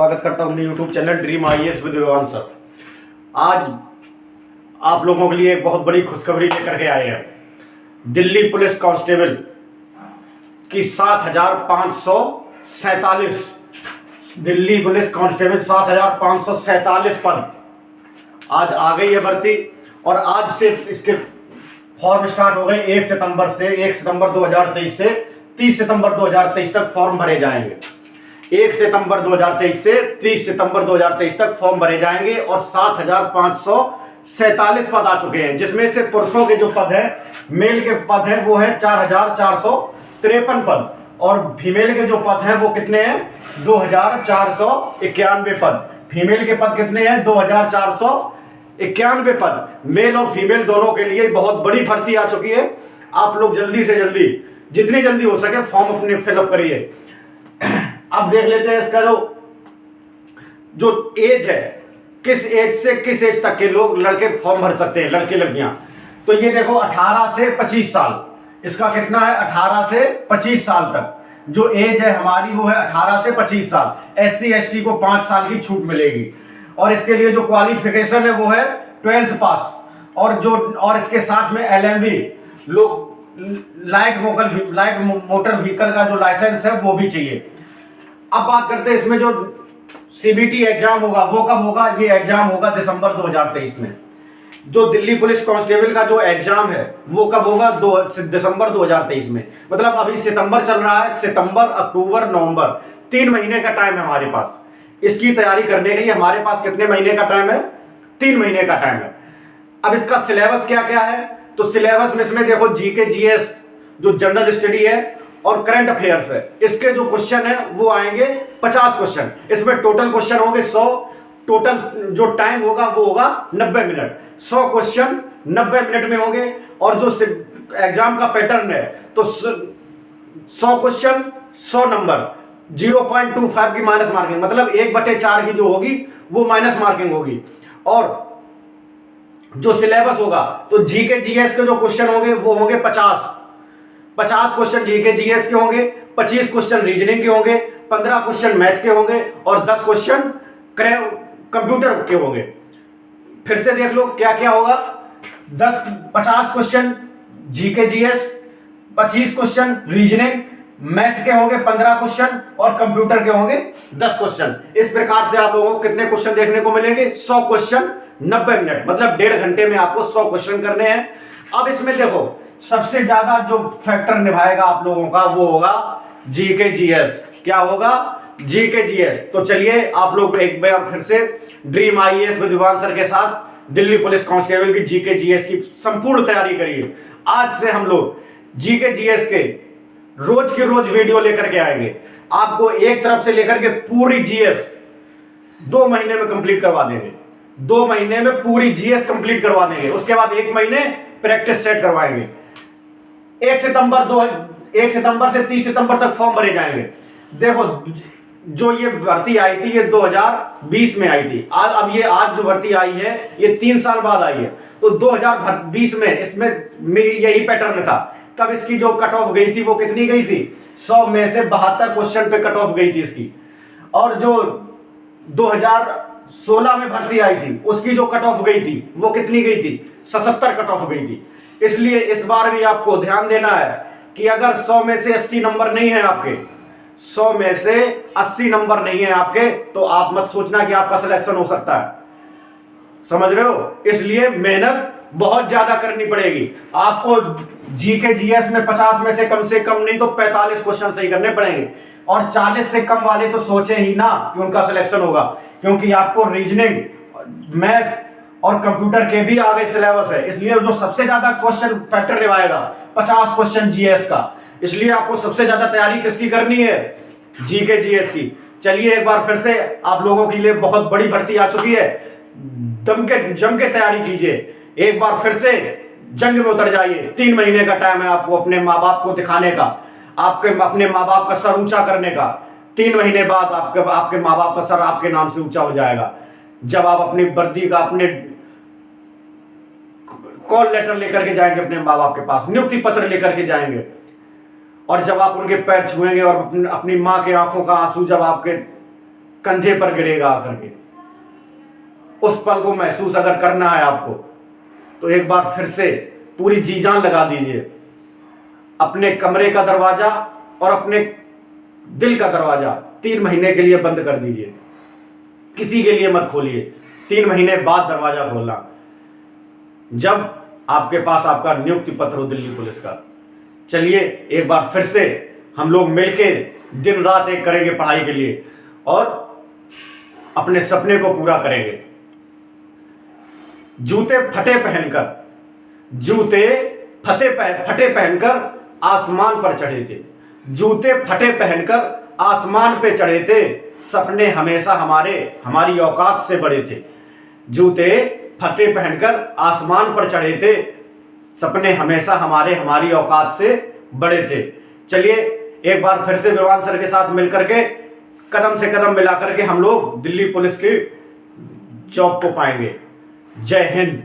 स्वागत करता हूं अपने YouTube channel dream IAS with Vivaan sir. आज आप लोगों के लिए एक बहुत बड़ी खुशखबरी लेकर के आए हैं। दिल्ली पुलिस कांस्टेबल की 7,547 दिल्ली पुलिस कांस्टेबल 7,547 पद आज आ गई है भर्ती। और आज से इसके फॉर्म स्टार्ट हो गए 1 सितंबर 2023 से 30 सितंबर 2023 तक फॉर्म भरे जाएंगे। 1 सितंबर 2023 से 30 सितंबर 2023 तक फॉर्म भरे जाएंगे और 7,547 पद आ चुके हैं, जिसमें से पुरुषों के जो पद है, मेल के पद है वो है 4,453 पद और फीमेल के जो पद हैं वो कितने हैं 2,491 पद। फीमेल के पद कितने हैं 2,491 पद। मेल और फीमेल दोनों के लिए बहुत बड़ी भर्ती आ चुकी है। आप लोग जल्दी से जल्दी जितनी जल्दी हो सके फॉर्म अपने फिलअप करिए। अब देख लेते हैं इसका जो एज है, किस एज से किस एज तक के लोग लड़के फॉर्म भर सकते हैं, लड़के लड़कियां। तो ये देखो 18 से 25 साल, इसका कितना है 18 से 25 साल तक जो एज है हमारी वो है 18 से 25 साल। SC ST को 5 साल की छूट मिलेगी और इसके लिए जो क्वालिफिकेशन है वो है 12th पास और इसके साथ में LMV लोग लाइट मोटर व्हीकल का जो लाइसेंस है वो भी चाहिए। अब बात करते हैं इसमें जो CBT एग्जाम होगा वो कब होगा। ये एग्जाम होगा दिसंबर 2023 में। जो दिल्ली पुलिस कांस्टेबल का जो एग्जाम है वो कब होगा दिसंबर 2023 में। मतलब अभी सितंबर चल रहा है, सितंबर अक्टूबर नवंबर 3 महीने का टाइम है हमारे पास। इसकी तैयारी करने के लिए हमारे पास कितने महीने का टाइम है 3 महीने का टाइम है। अब इसका सिलेबस क्या क्या है, तो सिलेबस में इसमें देखो GK GS जो जनरल स्टडी है और करंट अफेयर्स है। इसके जो क्वेश्चन है वो आएंगे 50 क्वेश्चन। इसमें टोटल क्वेश्चन होंगे 100। टोटल जो टाइम होगा वो होगा 90 मिनट। 100 क्वेश्चन 90 मिनट में होंगे। और जो एग्जाम का पैटर्न है तो 100 क्वेश्चन 100 नंबर, 0.25 की माइनस मार्किंग, मतलब 1/4 की जो होगी वो माइनस मार्किंग होगी। और जो सिलेबस होगा तो GK GS के जो क्वेश्चन होंगे वो होंगे 50 क्वेश्चन GK GS के होंगे, 25 क्वेश्चन रीजनिंग के होंगे, 15 क्वेश्चन मैथ के होंगे और 10 क्वेश्चन कंप्यूटर के होंगे। फिर से देख लो क्या क्या होगा। 50 question GK GS, 25 question reasoning, math के होंगे 15 क्वेश्चन और कंप्यूटर के होंगे 10 क्वेश्चन। इस प्रकार से आप लोगों को कितने क्वेश्चन देखने को मिलेंगे 100 क्वेश्चन 90 मिनट, मतलब 1.5 घंटे में आपको 100 क्वेश्चन करने हैं। अब इसमें देखो सबसे ज्यादा जो फैक्टर निभाएगा आप लोगों का वो होगा GK GS। क्या होगा GK GS। तो चलिए आप लोग एक बार फिर से dream IAS with Vivaan sir के साथ दिल्ली पुलिस कांस्टेबल की GK GS की संपूर्ण तैयारी करिए। आज से हम लोग GK GS के रोज की रोज वीडियो लेकर के आएंगे। आपको एक तरफ से लेकर के पूरी GS 2 महीने में कंप्लीट करवा देंगे। 2 महीने में पूरी GS कंप्लीट करवा देंगे। उसके बाद 1 महीने प्रैक्टिस सेट करवाएंगे। 1 सितंबर से 30 सितंबर तक फॉर्म भरे जाएंगे। देखो जो ये भर्ती आई थी ये 2020 में आई थी। आज जो भर्ती आई है ये 3 साल बाद आई है। तो 2020 में इसमें यही पैटर्न था। तब इसकी जो कट ऑफ गई थी वो कितनी गई थी 100 में से 72 क्वेश्चन पे कट ऑफ गई थी इसकी। और जो 2016 में भर्ती आई थी उसकी जो कट ऑफ गई थी वो कितनी गई थी 77 कट ऑफ गई थी। इसलिए इस बार भी आपको ध्यान देना है कि अगर 100 में से 80 नंबर नहीं है आपके, 100 में से 80 नंबर नहीं है आपके, तो आप मत सोचना कि आपका सिलेक्शन हो सकता है। समझ रहे हो। इसलिए मेहनत बहुत ज्यादा करनी पड़ेगी आपको। GK GS में 50 में से कम नहीं तो 45 क्वेश्चन सही करने पड़ेंगे। और 40 से कम वाले तो सोचे ही ना कि उनका सिलेक्शन होगा, क्योंकि आपको रीजनिंग, मैथ और कंप्यूटर के भी आगे सिलेबस है। इसलिए जो सबसे ज्यादा क्वेश्चन फैक्टर निभाएगा 50 क्वेश्चन GS का। इसलिए आपको सबसे ज्यादा तैयारी किसकी करनी है GK GS की। चलिए एक बार फिर से आप लोगों के लिए बहुत बड़ी भर्ती आ चुकी है। जम के तैयारी कीजिए। एक बार फिर से जंग में उतर जाइए। 3 महीने का टाइम है आपको अपने माँ बाप को दिखाने का, अपने माँ बाप का सर ऊंचा करने का। 3 महीने बाद आपके माँ बाप का सर आपके नाम से ऊंचा हो जाएगा जब आप अपनी वर्दी का अपने कॉल लेटर लेकर के जाएंगे अपने माँ बाप के पास, नियुक्ति पत्र लेकर के जाएंगे। और जब आप उनके पैर छुएंगे और अपनी माँ के आंखों का आंसू जब आपके कंधे पर गिरेगा आकर के। उस पल को महसूस अगर करना है आपको तो एक बार फिर से पूरी जी जान लगा दीजिए। अपने कमरे का दरवाजा और अपने दिल का दरवाजा 3 महीने के लिए बंद कर दीजिए, किसी के लिए मत खोलिए। 3 महीने बाद दरवाजा खोलना, जब आपके पास आपका नियुक्ति पत्र हो दिल्ली पुलिस का। चलिए एक बार फिर से हम लोग मिलके दिन रात एक करेंगे पढ़ाई के लिए और अपने सपने को पूरा करेंगे। जूते फटे पहनकर आसमान पर चढ़े थे, जूते फटे पहनकर आसमान पे चढ़े थे, सपने हमेशा हमारी औकात से बड़े थे। जूते फटे पहनकर आसमान पर चढ़े थे, सपने हमेशा हमारी औकात से बड़े थे। चलिए एक बार फिर से विवान सर के साथ मिलकर के कदम से कदम मिलाकर के हम लोग दिल्ली पुलिस की जॉब को पाएंगे। जय हिंद।